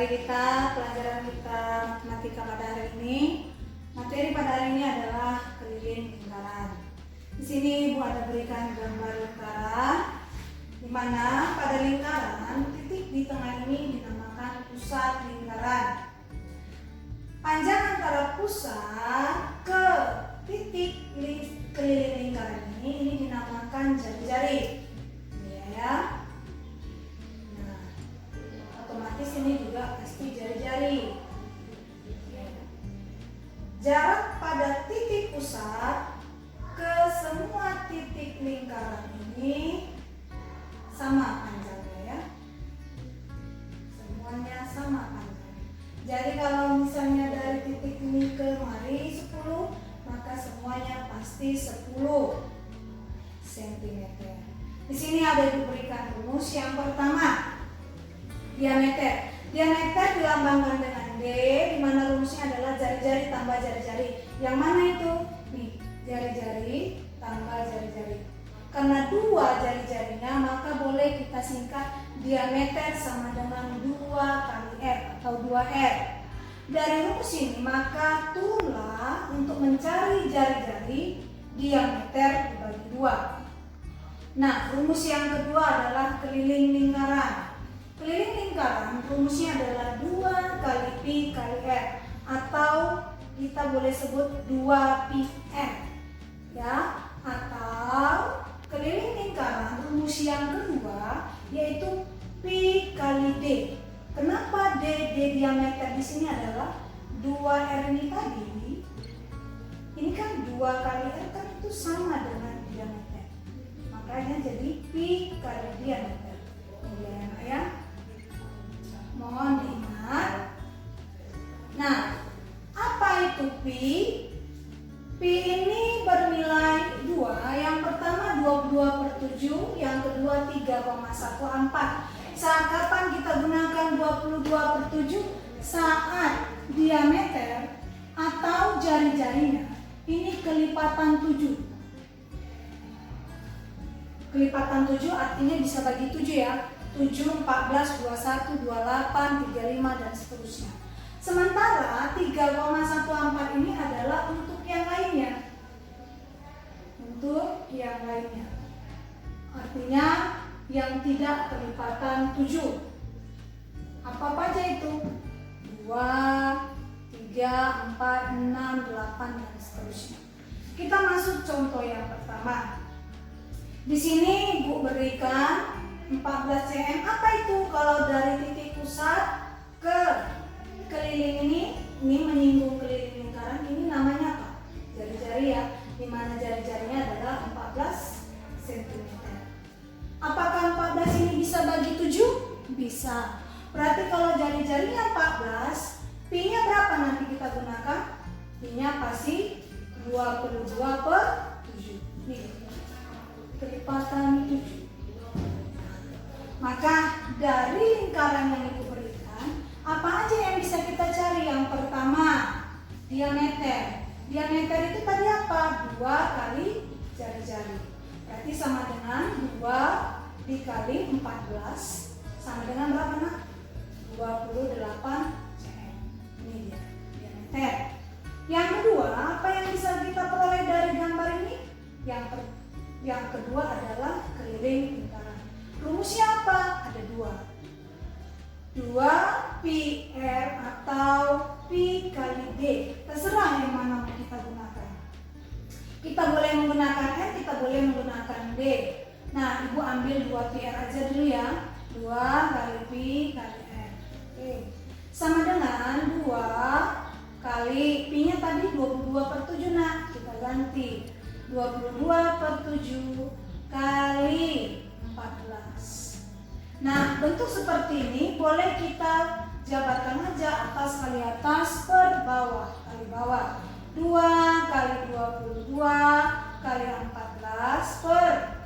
kita, pelajaran kita matematika pada hari ini. Materi pada hari ini adalah keliling lingkaran. Di sini Ibu ada berikan gambar lingkaran, di mana pada lingkaran titik di tengah ini dinamakan pusat lingkaran. Panjang antara pusat ke titik keliling lingkaran ini dinamakan jari-jari. Ya. Nah, otomatis ini juga pasti jari-jari. Jarak pada titik pusat ke semua titik lingkaran ini sama panjangnya ya. Semuanya sama panjangnya. Jadi kalau misalnya dari titik ini ke mari 10, maka semuanya pasti 10 cm. Di sini ada diberikan rumus. Yang pertama, diameter. Diameter dilambangkan dengan D, di mana rumusnya adalah jari-jari tambah jari-jari. Yang mana itu? Nih, jari-jari tambah jari-jari. Karena dua jari-jarinya, maka boleh kita singkat diameter sama dengan 2 kali R atau 2R. Dari rumus ini, maka turunlah untuk mencari jari-jari diameter dibagi 2. Nah, rumus yang kedua adalah keliling lingkaran. Keliling lingkaran rumusnya adalah 2 kali pi kali r, atau kita boleh sebut 2πr ya. Atau keliling lingkaran rumus yang kedua yaitu pi kali d. Kenapa d diameter di sini adalah 2r ini tadi? Ini kan 2 kali r kan itu sama dengan diameter. Makanya jadi pi kali diameter. Ya. Mohon diingat. Nah, apa itu pi? Pi ini bernilai 2. Yang pertama 22/7, yang kedua 3,14. Saat kapan kita gunakan 22/7? Saat diameter atau jari-jarinya ini kelipatan 7. Kelipatan 7 artinya bisa bagi 7 ya. 7, 14, 21, 28, 35 dan seterusnya. Sementara 3,14 ini adalah untuk yang lainnya. Untuk yang lainnya. Artinya yang tidak kelipatan 7. Apa aja itu? 2, 3, 4, 6, 8 dan seterusnya. Kita masuk contoh yang pertama. Di sini Ibu berikan 14 cm. Apa itu? Kalau dari titik pusat ke keliling ini menyinggung keliling lingkaran, ini namanya apa? Jari-jari ya. Dimana jari-jarinya adalah 14 cm. Apakah 14 ini bisa bagi 7? Bisa. Berarti kalau jari-jarinya 14, pi-nya berapa nanti kita gunakan? Pi-nya pasti 22/7. Nih, kelipatan 7. Maka dari lingkaran yang Ibu berikan, apa aja yang bisa kita cari? Yang pertama, diameter. Diameter itu tadi apa? 2 kali jari-jari. Berarti sama dengan 2 dikali 14 sama dengan berapa nak? 28 cm. Ini dia diameter. Yang kedua, apa yang bisa kita peroleh dari gambar ini? Yang kedua adalah keliling lingkaran. Rumusnya apa? Ada 2. 2πr atau pi kali d. Terserah yang mana mau kita gunakan. Kita boleh menggunakan r, kita boleh menggunakan d. Nah, Ibu ambil 2πr aja dulu ya. 2 kali pi kali r. Oke. Sama dengan 2 kali pi-nya tadi 22/7 nak. Kita ganti 22/7 kali 14. Nah, bentuk seperti ini boleh kita jabarkan aja atas kali atas per bawah kali bawah. 2 kali 22 kali 14 per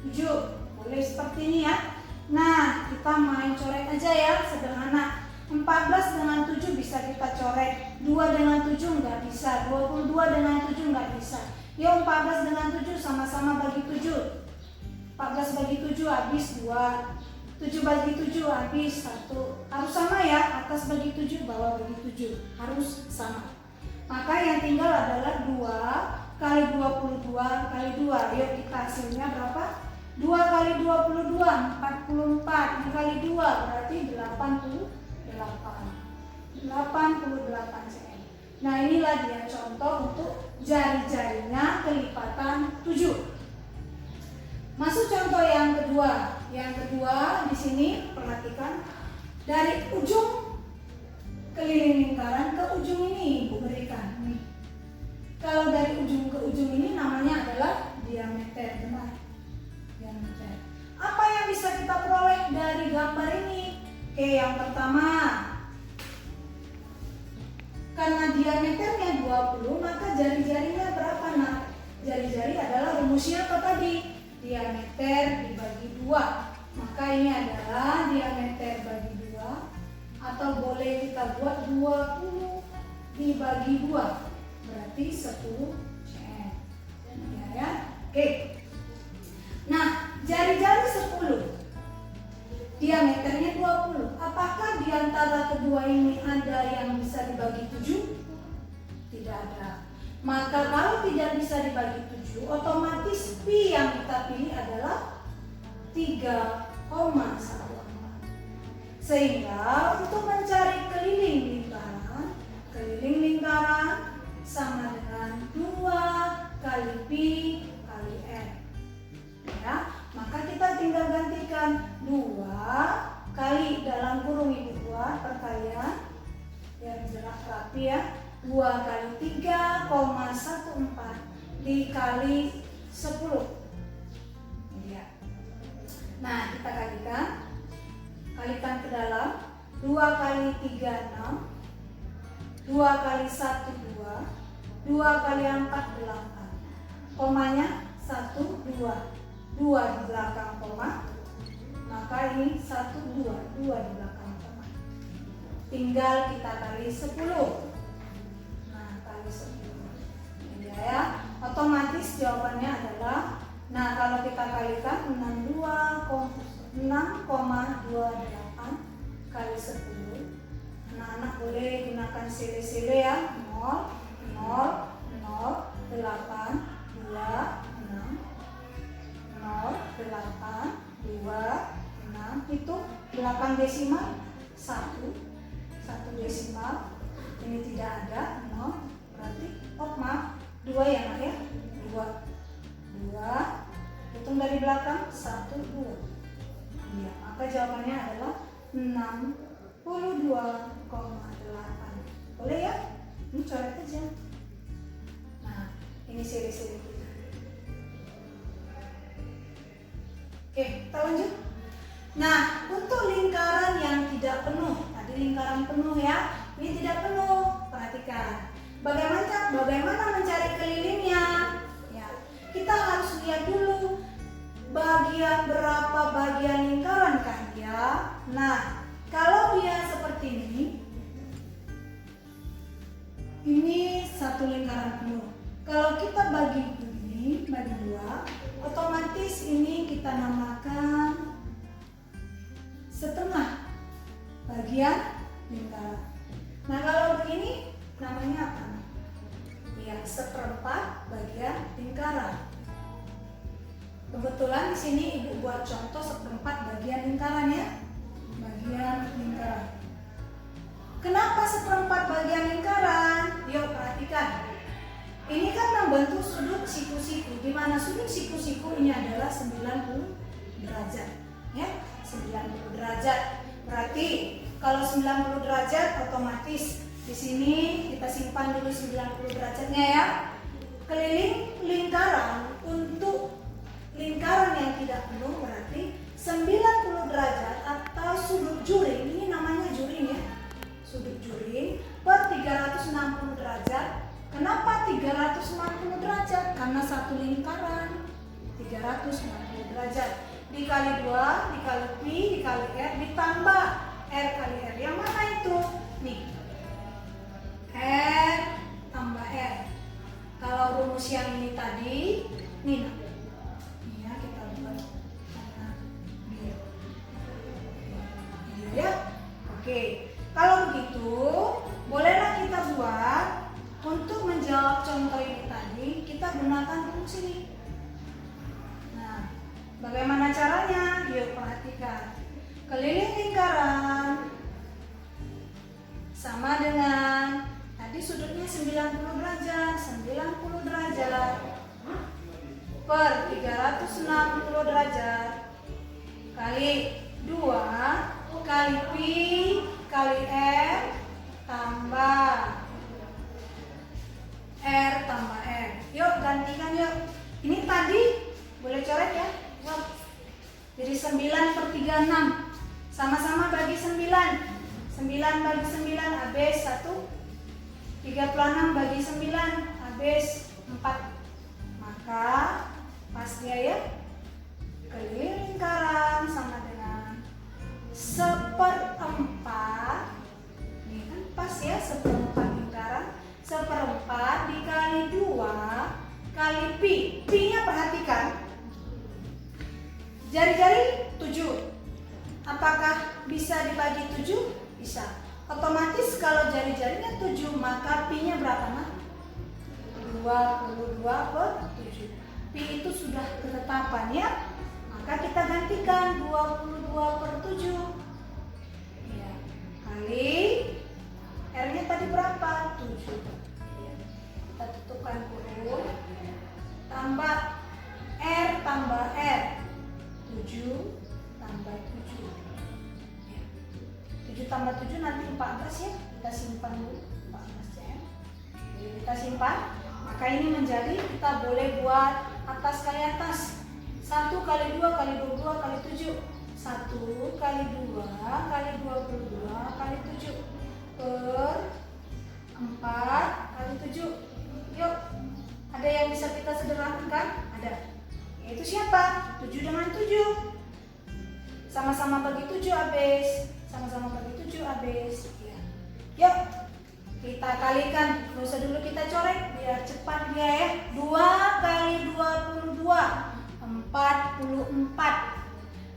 7. Boleh seperti ini ya. Nah, kita main coret aja ya, sederhana. 14 dengan 7 bisa kita coret. 2 dengan 7 nggak bisa. 22 dengan 7 nggak bisa. Yuk 14 dengan 7 sama-sama bagi 7. 14 bagi 7 habis 2. 7 bagi 7 habis 1. Harus sama ya, atas bagi 7, bawah bagi 7. Harus sama. Maka yang tinggal adalah 2 kali 22 kali 2. Yuk kita hasilnya berapa? 2 kali 22, 44. Dikali 2 berarti 88 cm. Nah inilah dia contoh untuk jari-jarinya kelipatan 7. Masuk contoh yang kedua. Yang kedua di sini perhatikan dari ujung keliling lingkaran ke ujung ini Ibu berikan. Nih. Kalau dari ujung ke ujung ini namanya adalah diameter, benar. Diameter. Apa yang bisa kita peroleh dari gambar ini? Oke, yang pertama, karena diameternya 20, maka jari-jarinya berapa nak? Jari-jari adalah rumusnya apa tadi? Diameter dibagi 2. Maka ini adalah diameter bagi 2. Atau boleh kita buat 20 dibagi 2. Berarti 10 cm. Ya. Oke. Nah, jari-jari 10. Diameternya 20. Apakah di antara kedua ini ada yang bisa dibagi 7? Tidak ada. Maka kalau tidak bisa dibagi 7, otomatis pi yang kita pilih adalah 3,14. Sehingga untuk mencari keliling lingkaran sama dengan 2 kali pi kali r. Ya, maka kita tinggal gantikan 2 kali dalam kurung Ibu buat perkalian biar jelas rapi ya. 2 kali 3,14 dikali 10. Ya. Nah, kita kalikan ke dalam. 2 kali 3 6, 2 kali 1 2, 2 kali 4 8. Komanya 1 2. 2 di belakang koma. Maka ini 1 2, 2 di belakang koma. Tinggal kita kali 10. Kali 10. Ya, otomatis jawabannya adalah, nah kalau kita kalikan 6,28 kali 10. Anak-anak boleh gunakan sile-sile ya. 0 0 0 8 2 6 0 8 2 6. Itu belakang desimal 1 desimal. Ini tidak ada 0. Berarti, maaf, 2 ya nak ya? 2. Hitung dari belakang, 1, 2. Ya, maka jawabannya adalah 62,8. Boleh ya? Ini coret aja. Nah, ini seri-seri kita. Oke, kita lanjut. Nah, untuk lingkaran yang tidak penuh, tadi lingkaran penuh ya, ini tidak penuh. Perhatikan. Bagaimana mencari kelilingnya? Ya, kita harus lihat dulu berapa bagian lingkaran kan ya. Nah, kalau dia seperti ini satu lingkaran penuh. Kalau kita bagi begini, bagi 2, otomatis ini kita namakan setengah bagian lingkaran. Nah, kalau begini namanya apa? Ya, seperempat bagian lingkaran. Kebetulan di sini Ibu buat contoh seperempat bagian lingkaran ya. Bagian lingkaran. Kenapa seperempat bagian lingkaran? Yuk perhatikan. Ini kan membentuk sudut siku-siku. Di mana sudut siku-siku ini adalah 90 derajat. Ya, 90 derajat. Berarti kalau 90 derajat otomatis di sini kita simpan dulu 90 derajatnya ya. Keliling lingkaran untuk lingkaran yang tidak penuh berarti 90 derajat atau sudut juring. Ini namanya juring ya. Sudut juring per 360 derajat. Kenapa 360 derajat? Karena satu lingkaran 360 derajat. Dikali 2, dikali pi, dikali r, ditambah r kali r. Yang mana itu? Nih. R tambah R. Kalau rumus yang ini tadi, nih nah. Ya, kita buat Bagaimana caranya? Yuk perhatikan. Keliling lingkaran sama dengan tadi sudutnya 90 derajat, 90 derajat per 360 derajat kali 2 kali pi kali r tambah R. Yuk gantikan yuk. Ini tadi boleh coret ya. Jadi 9/36. Sama-sama bagi 9. 9 bagi 9 habis 1. 36 bagi 9 habis 4. Maka pas dia ya. Keliling lingkaran sama dengan 1/4. Ini kan pas ya 1/4 lingkaran. 1/4 dikali 2 kali pi. Pi-nya perhatikan. Jari-jari 7. Apakah bisa dibagi 7? Bisa. Otomatis kalau jari-jarinya 7, maka pi-nya berapa, Mak? 22/7. Pi itu sudah ketetapan ya. Maka kita gantikan 22/7. Ya. Kali R-nya tadi berapa? 7. Ya. Kita tutupkan kurung. Tambah R tambah R. 7 tambah 7. Ya. 7 tambah 7 nanti 14 ya. Kita simpan dulu 14 cm. Jadi kita simpan. Maka ini menjadi kita boleh buat atas kali atas. 1 kali 2 kali 22 kali 7. 1 kali 2 kali 22 kali 7 per 4 kali 7. Yuk, ada yang bisa kita sederhanakan? Ada. Yaitu siapa? 7 dengan 7. Sama-sama bagi 7 habis. Sama-sama bagi 7 habis. Ya. Yuk, kita kalikan. Gak usah dulu kita coret biar cepat dia ya. 2 kali 22 44.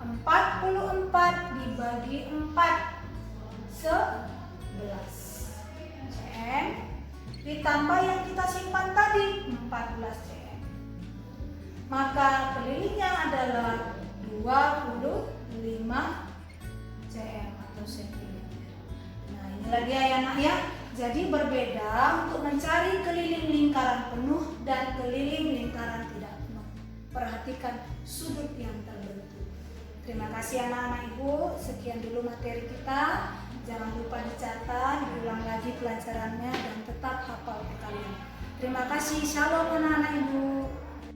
44 dibagi 4 11 cm ditambah yang kita simpan tadi 14 cm. Maka kelilingnya adalah 25 cm atau cm. Nah, inilah dia ya nak ya. Jadi berbeda untuk mencari keliling lingkaran penuh dan keliling lingkaran tidak penuh. Perhatikan sudut yang terbentuk. Terima kasih anak-anak ibu. Sekian dulu materi kita. Jangan lupa dicatat, diulang lagi pelajarannya dan tetap hafal perkalian. Terima kasih. Shalom anak-anak ibu.